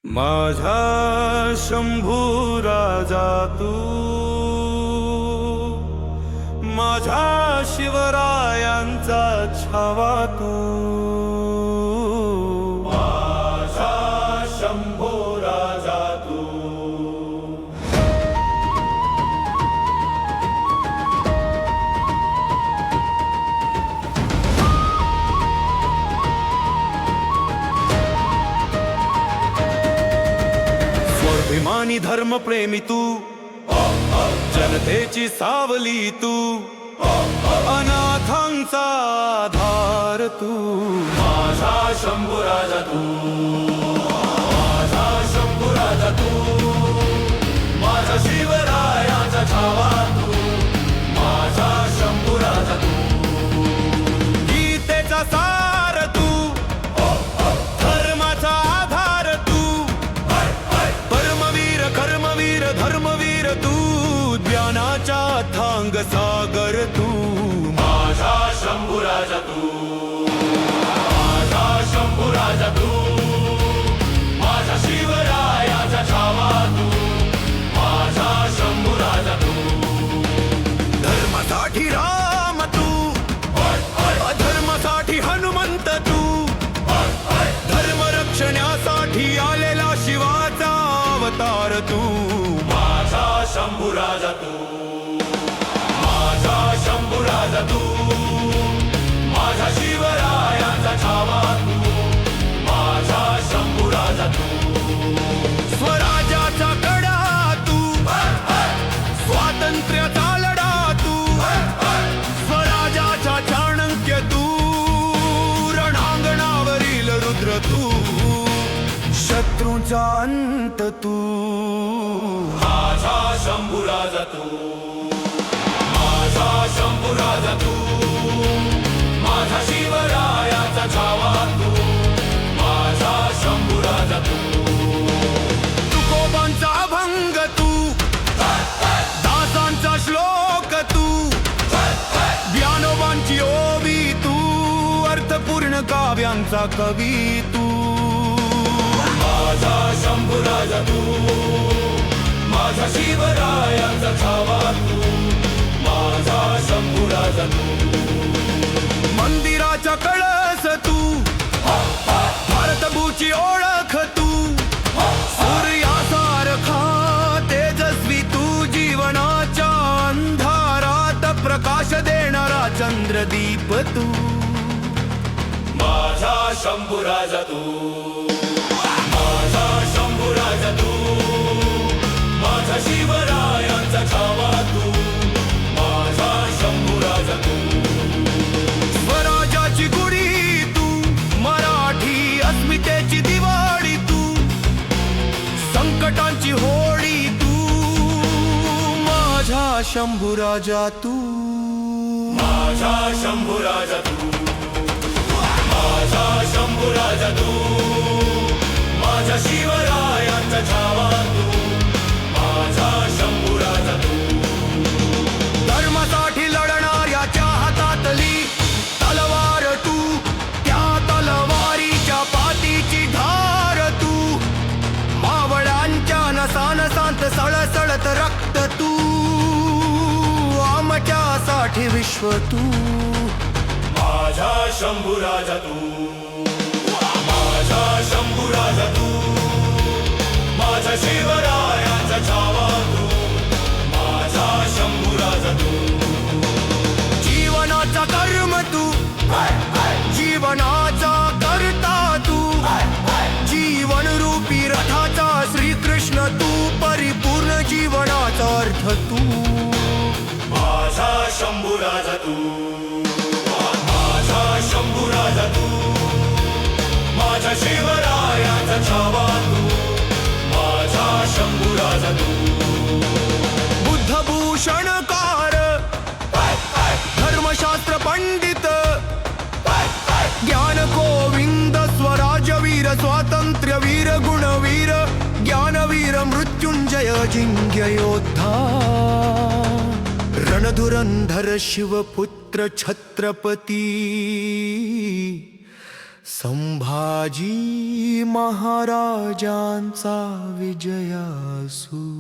माझा शंभू राजा तू, माझा शिवरायांचा छावा तू, माझा शंभू राजा तू. स्वाभिमानी धर्मप्रेमी तू, जनतेची सावली तू, अनाथांचा आधार तू, माझा शंभू राजा तू, माझा शंभू राजा तू, माझा शिवरायाचा छावा तू, माझा शंभू राजा तू, गीतेचा सार तू, धर्माचा आधार तू, परमवीर कर्मवीर धर्मवीर तू, ज्ञानाचा थांग सागर तू, माझा शंभू राजा तू, माझा शंभू राजा तू, माझा शिवरायाचा छावा तू, माझा शंभू राजा तू, धर्मासाठी राम तू, अधर्मासाठी हनुमंत तू, धर्म रक्षण्यासाठी आलेला शिवाचा अवतार तू, माझा शंभू राजा तू, माझा शंभू राजा तू, माझा शिवरायाचा छावा तू, माझा शंभू राजा तू, स्वराज्याचा कडा तू, स्वातंत्र्याचा लढा तू, स्वराज्याचा चाणक्य तू, रणांगणावरील रुद्र तू, शत्रूंचा अंत तू, माझा शंभू राजा तू, माझा शंभू राजा तू, माझा शिवरायाचा छावा तू, माझा शंभू राजा तू, तुकोबांचा अभंग तू, दासांचा श्लोक तू, ज्ञानोबांची ओवी तू, अर्थपूर्ण काव्यांचा कवी तू, माझा शंभू राजा तू, माझा शिवरायाचा छावा तू, माझा शंभू राजा तू, मंदिराचा कळस तू, भारतभूची ओळख तू, सूर्यासारखा तेजस्वी तू, जीवनाच्या अंधारात प्रकाश देणारा चंद्रदीप तू, माझा शंभू राजा तू, माझा शंभू राजा तू, माझा शिवरायांचा छावा तू, माझा शंभू राजा तू, स्वराज्याची गुढी तू, मराठी अस्मितेची दिवाळी तू, संकटांची होळी तू, माझा शंभू राजा तू, माझा शंभू राजा तू, माझा शंभू राजा तू, माझा शिवरायांचा छावा तू, माझा शंभू राजा तू, धर्मासाठी लढणाऱ्याच्या हातातली तलवार तू, त्या तलवारीच्या पातीची धार तू, मावळ्यांच्या नसानसांत सळसळत रक्त तू, आमच्यासाठी विश्व तू, माझा शंभू राजा तू, माझा शंभू राजा तू, माझा शिवरायाचा छावा तू, माझा शंभू राजा तू, जीवनाचा कर्म तू, जीवनाचा करता तू, जीवन रूपी रथाचा श्रीकृष्ण तू, परिपूर्ण जीवनाचा अर्थ तू, माझा शंभू राजा तू, माझा शंभू राजा तू, माझा शिवरायाचा छावा तू, माझा शंभू राजा तू, बुद्धभूषणकार, धर्मशास्त्र पंडित, ज्ञान गोविंद, स्वराज्यवीर, स्वातंत्र्यवीर, गुणवीर, ज्ञानवीर, मृत्युंजय, जिंग्य योद्धा, रणधुरंधर शिवपुत्र छत्रपती, संभाजी महाराजांचा विजय असू.